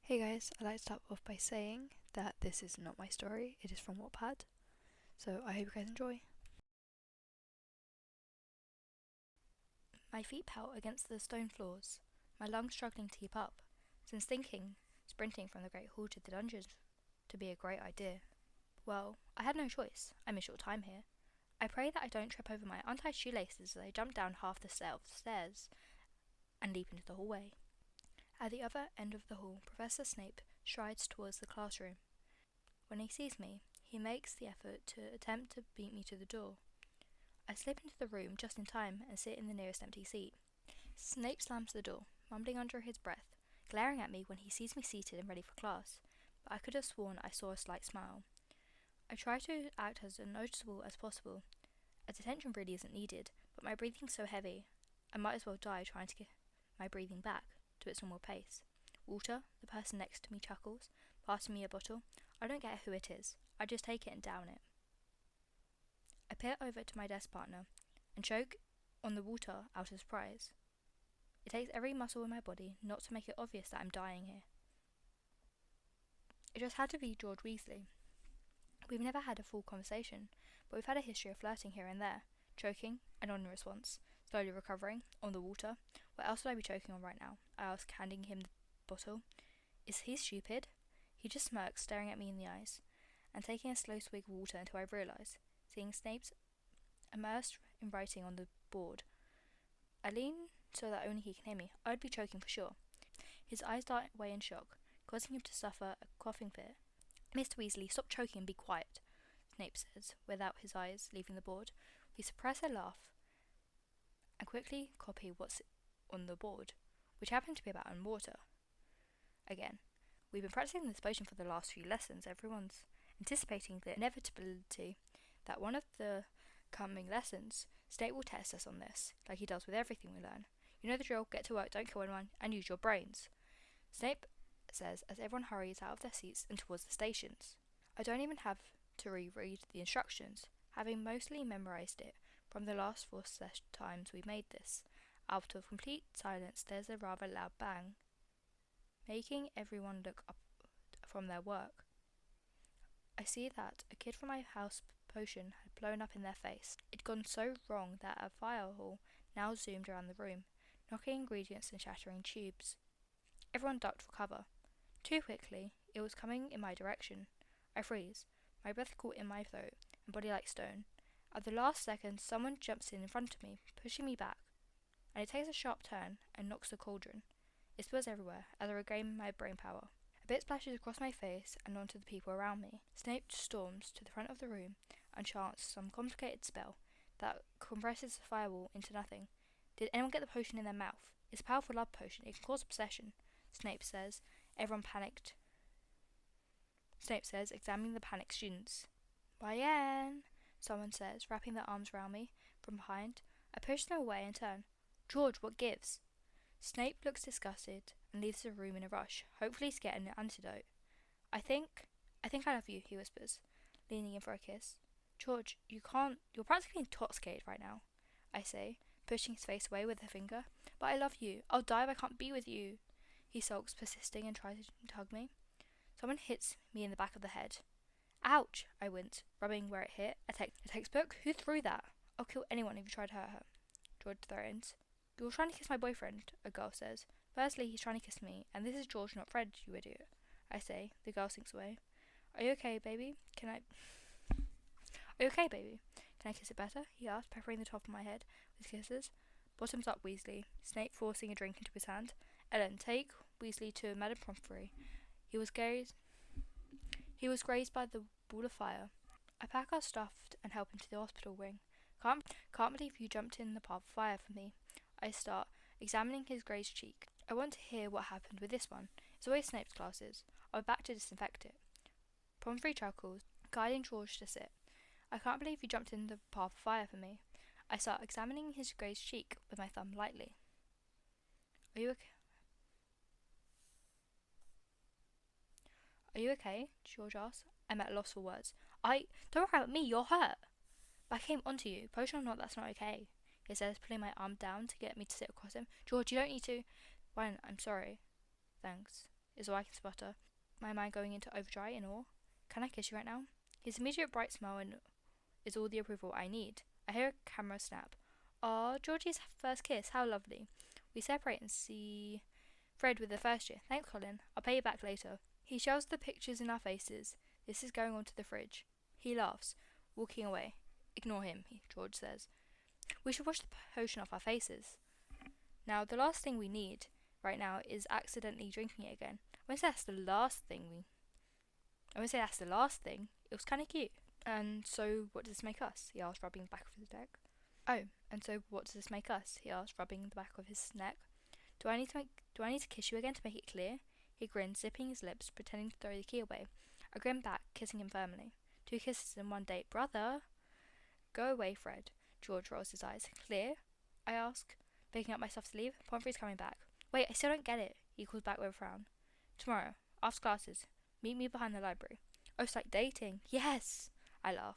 Hey guys, I'd like to start off by saying that this is not my story, it is from Wattpad, so I hope you guys enjoy. My feet pout against the stone floors, my lungs struggling to keep up, since thinking sprinting from the Great Hall to the dungeons to be a great idea. Well, I had no choice, I'm in short time here. I pray that I don't trip over my untied shoelaces as I jump down half the stairs and leap into the hallway. At the other end of the hall, Professor Snape strides towards the classroom. When he sees me, he makes the effort to attempt to beat me to the door. I slip into the room just in time and sit in the nearest empty seat. Snape slams the door, mumbling under his breath, glaring at me when he sees me seated and ready for class, but I could have sworn I saw a slight smile. I try to act as unnoticeable as possible, as attention really isn't needed, but my breathing's so heavy, I might as well die trying to get my breathing back to its normal pace. Walter, the person next to me, chuckles, passing me a bottle. I don't get who it is. I just take it and down it. I peer over to my desk partner and choke on the water out of surprise. It takes every muscle in my body not to make it obvious that I'm dying here. It just had to be George Weasley. We've never had a full conversation, but we've had a history of flirting here and there, choking, and on in response, slowly recovering, on the water. What else would I be choking on right now? I ask, handing him the bottle. Is he stupid? He just smirks, staring at me in the eyes, and taking a slow swig of water until I realise, seeing Snape's immersed in writing on the board. I lean so that only he can hear me. I'd be choking for sure. His eyes dart away in shock, causing him to suffer a coughing fit. Mr. Weasley, stop choking and be quiet, Snape says, without his eyes leaving the board. We suppress a laugh and quickly copy what's on the board, which happened to be about water. Again, we've been practicing this potion for the last few lessons. Everyone's anticipating the inevitability that one of the coming lessons, Snape will test us on this, like he does with everything we learn. You know the drill, get to work, don't kill anyone, and use your brains, Snape says as everyone hurries out of their seats and towards the stations. I don't even have to reread the instructions, having mostly memorised it from the last 4 times we made this. Out of complete silence, there's a rather loud bang, making everyone look up from their work. I see that a kid from my house potion had blown up in their face. It'd gone so wrong that a fireball now zoomed around the room, knocking ingredients and shattering tubes. Everyone ducked for cover. Too quickly, it was coming in my direction. I freeze, my breath caught in my throat and body like stone. At the last second, someone jumps in front of me, pushing me back, and it takes a sharp turn and knocks the cauldron. It spills everywhere as I regain my brain power. A bit splashes across my face and onto the people around me. Snape storms to the front of the room and chants some complicated spell that compresses the fireball into nothing. Did anyone get the potion in their mouth? It's a powerful love potion. It can cause obsession, Snape says. Everyone panicked. Snape says, examining the panicked students. Ryan, someone says, wrapping their arms around me from behind. I push them away and turn. George, what gives? Snape looks disgusted and leaves the room in a rush, hopefully to get an antidote. I think I love you, he whispers, leaning in for a kiss. George, you're practically intoxicated right now, I say, pushing his face away with a finger. But I love you. I'll die if I can't be with you, he sulks, persisting and tries to hug me. Someone hits me in the back of the head. Ouch, I wince, rubbing where it hit. A textbook? Who threw that? I'll kill anyone if you try to hurt her, George threatens. You're trying to kiss my boyfriend, a girl says. Firstly, he's trying to kiss me, and this is George, not Fred, you idiot, I say. The girl sinks away. Are you okay, baby? Can I kiss it better? He asks, peppering the top of my head with kisses. Bottoms up, Weasley. Snape forcing a drink into his hand. Ellen, take Weasley to Madame Pomfrey. He was grazed by the ball of fire. I pack our stuff and help him to the hospital wing. Can't believe you jumped in the path of fire for me. I start examining his grazed cheek. I want to hear what happened with this one. It's always Snape's classes. I'll be back to disinfect it. Pomfrey chuckles, guiding George to sit. I can't believe you jumped in the path of fire for me. I start examining his grazed cheek with my thumb lightly. Are you okay? Are you okay? George asks. I'm at a loss for words. Don't worry about me, you're hurt. But I came onto you. Potion or not, that's not okay, he says, pulling my arm down to get me to sit across him. George, you don't need to. Ryan, I'm sorry. Thanks. is all I can sputter, my mind going into overdrive in awe. Can I kiss you right now? His immediate bright smile is all the approval I need. I hear a camera snap. Aw, Georgie's first kiss, how lovely. We separate and see Fred with the first year. Thanks, Colin. I'll pay you back later. He shows the pictures in our faces. This is going onto the fridge. He laughs, walking away. Ignore him, George says. We should wash the potion off our faces. Now, the last thing we need right now is accidentally drinking it again. I won't say that's the last thing. It was kind of cute. And so, what does this make us? He asked, rubbing the back of his neck. Oh, and so what does this make us? He asked, rubbing the back of his neck. Do I need to kiss you again to make it clear? He grinned, zipping his lips, pretending to throw the key away. I grinned back, kissing him firmly. 2 kisses in 1 date, brother. Go away, Fred. George rolls his eyes. Clear? I ask, picking up my stuff to leave. Pomfrey's coming back. Wait, I still don't get it. He calls back with a frown. Tomorrow, after classes, meet me behind the library. Oh, it's like dating. Yes! I laugh.